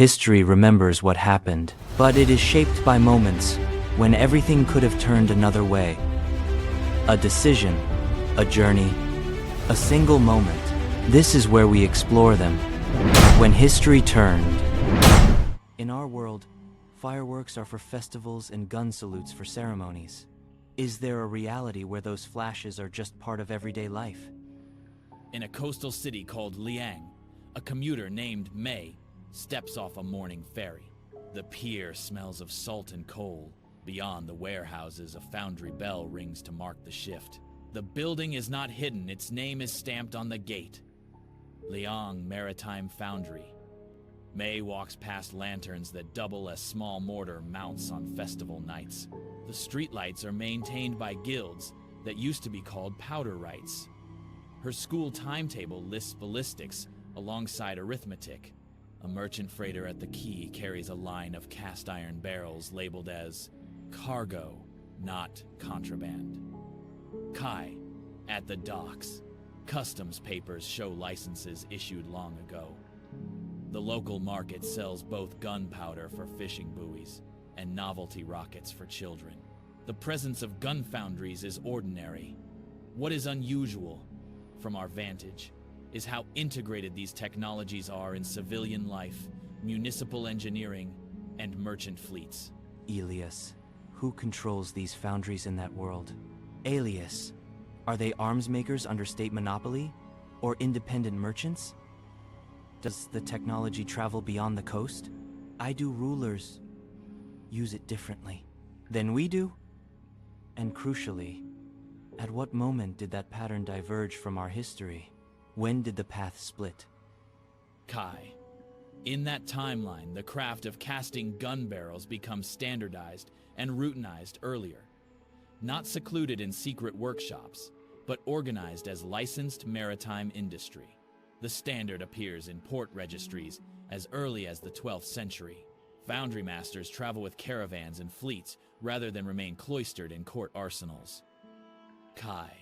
History remembers what happened, but it is shaped by moments when everything could have turned another way. A decision, a journey, a single moment. This is where we explore them. When history turned. In our world, fireworks are for festivals and gun salutes for ceremonies. Is there a reality where those flashes are just part of everyday life? In a coastal city called Liang, a commuter named Mei steps off a morning ferry. The pier smells of salt and coal. Beyond the warehouses, a foundry bell rings to mark the shift. The building is not hidden, its name is stamped on the gate. Liang Maritime Foundry. Mei walks past lanterns that double as small mortar mounts on festival nights. The streetlights are maintained by guilds that used to be called powder rights. Her school timetable lists ballistics alongside arithmetic. A merchant freighter at the quay carries a line of cast iron barrels labeled as cargo, not contraband. Kai, at the docks. Customs papers show licenses issued long ago. The local market sells both gunpowder for fishing buoys and novelty rockets for children. The presence of gun foundries is ordinary. What is unusual, from our vantage, is how integrated these technologies are in civilian life, municipal engineering, and merchant fleets. Elias, who controls these foundries in that world? Elias, are they arms makers under state monopoly, or independent merchants? Does the technology travel beyond the coast? Do rulers use it differently than we do? And crucially, at what moment did that pattern diverge from our history? When did the path split? Kai. In that timeline, the craft of casting gun barrels becomes standardized and routinized earlier. Not secluded in secret workshops, but organized as licensed maritime industry. The standard appears in port registries as early as the 12th century. Foundry masters travel with caravans and fleets rather than remain cloistered in court arsenals. Kai.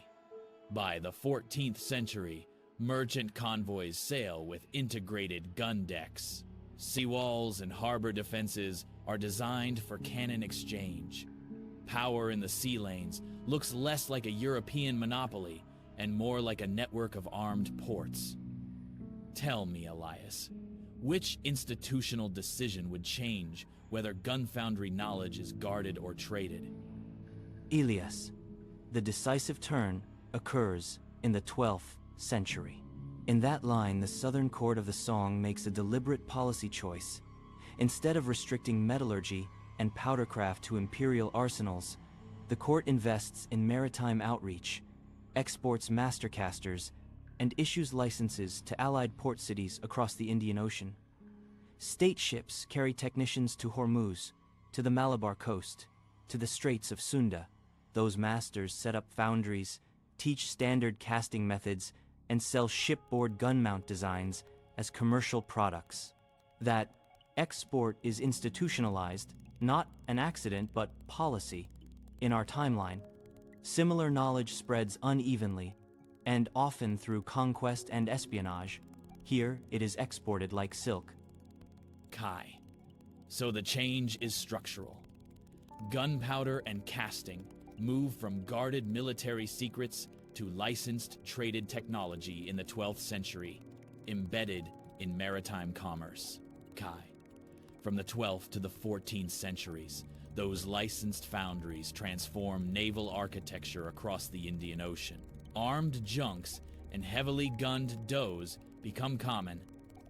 By the 14th century, merchant convoys sail with integrated gun decks. Seawalls and harbor defenses are designed for cannon exchange. Power in the sea lanes looks less like a European monopoly and more like a network of armed ports. Tell me, Elias, which institutional decision would change whether gun foundry knowledge is guarded or traded? Elias, the decisive turn occurs in the 12th century. In that line, the southern chord of the song makes a deliberate policy choice. Instead of restricting metallurgy and powdercraft to imperial arsenals, the court invests in maritime outreach, exports mastercasters, and issues licenses to allied port cities across the Indian Ocean. State ships carry technicians to Hormuz, to the Malabar coast, to the Straits of Sunda. Those masters set up foundries, teach standard casting methods, and sell shipboard gun mount designs as commercial products. That export is institutionalized, not an accident but policy. In our timeline, similar knowledge spreads unevenly, and often through conquest and espionage. Here, it is exported like silk. Kai. So the change is structural. Gunpowder and casting move from guarded military secrets to licensed traded technology in the 12th century, embedded in maritime commerce. Kai. From the 12th to the 14th centuries, those licensed foundries transform naval architecture across the Indian Ocean. Armed junks and heavily gunned doughs become common,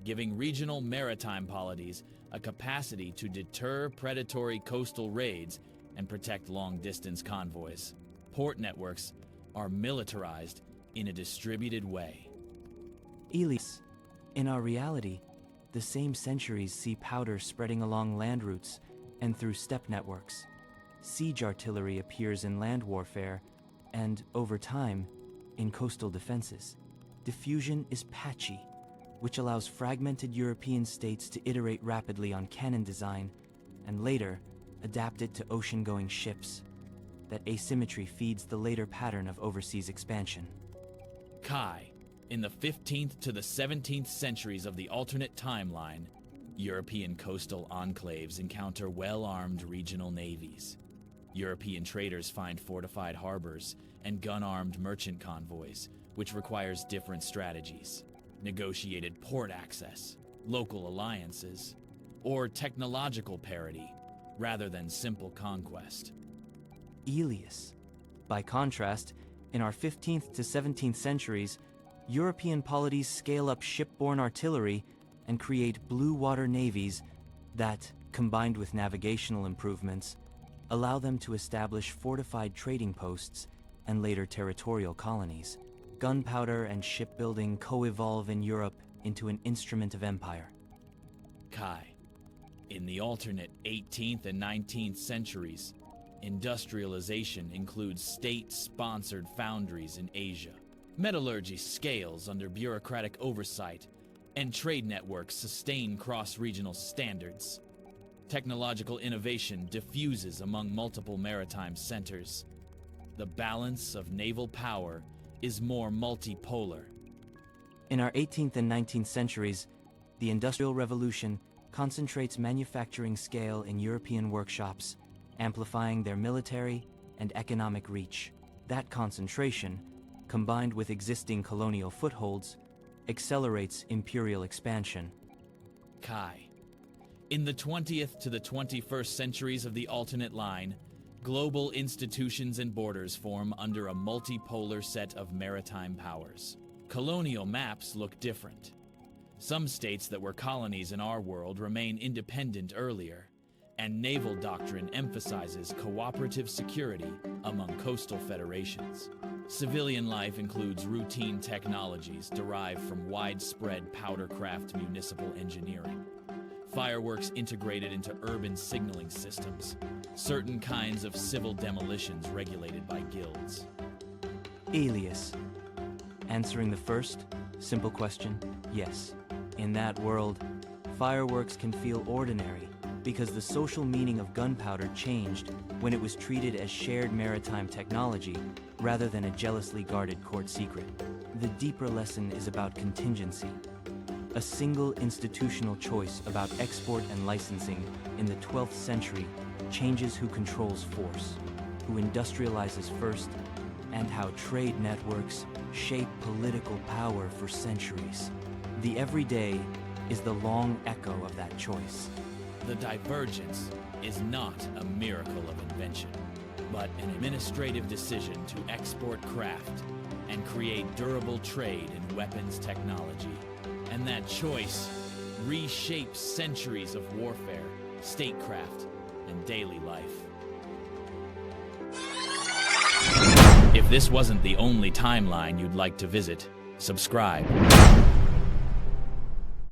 giving regional maritime polities a capacity to deter predatory coastal raids and protect long-distance convoys. Port networks are militarized in a distributed way. Elias, in our reality, the same centuries see powder spreading along land routes and through steppe networks. Siege artillery appears in land warfare and, over time, in coastal defenses. Diffusion is patchy, which allows fragmented European states to iterate rapidly on cannon design and later adapt it to ocean-going ships. That asymmetry feeds the later pattern of overseas expansion. Kai, in the 15th to the 17th centuries of the alternate timeline, European coastal enclaves encounter well-armed regional navies. European traders find fortified harbors and gun-armed merchant convoys, which requires different strategies: negotiated port access, local alliances, or technological parity, rather than simple conquest. Elias. By contrast, in our 15th to 17th centuries, European polities scale up shipborne artillery and create blue water navies that, combined with navigational improvements, allow them to establish fortified trading posts and later territorial colonies. Gunpowder and shipbuilding co-evolve in Europe into an instrument of empire. Kai. In the alternate 18th and 19th centuries, industrialization includes state-sponsored foundries in Asia. Metallurgy scales under bureaucratic oversight, and trade networks sustain cross-regional standards. Technological innovation diffuses among multiple maritime centers. The balance of naval power is more multipolar. In our 18th and 19th centuries, the Industrial Revolution concentrates manufacturing scale in European workshops, amplifying their military and economic reach. That concentration, combined with existing colonial footholds, accelerates imperial expansion. Kai. In the 20th to the 21st centuries of the alternate line, global institutions and borders form under a multipolar set of maritime powers. Colonial maps look different. Some states that were colonies in our world remain independent earlier, and naval doctrine emphasizes cooperative security among coastal federations. Civilian life includes routine technologies derived from widespread powdercraft municipal engineering. Fireworks integrated into urban signaling systems. Certain kinds of civil demolitions regulated by guilds. Elias. Answering the first, simple question, yes. In that world, fireworks can feel ordinary because the social meaning of gunpowder changed when it was treated as shared maritime technology rather than a jealously guarded court secret. The deeper lesson is about contingency. A single institutional choice about export and licensing in the 12th century changes who controls force, who industrializes first, and how trade networks shape political power for centuries. The everyday is the long echo of that choice. The Divergence is not a miracle of invention, but an administrative decision to export craft and create durable trade in weapons technology. And that choice reshapes centuries of warfare, statecraft, and daily life. If this wasn't the only timeline you'd like to visit, subscribe.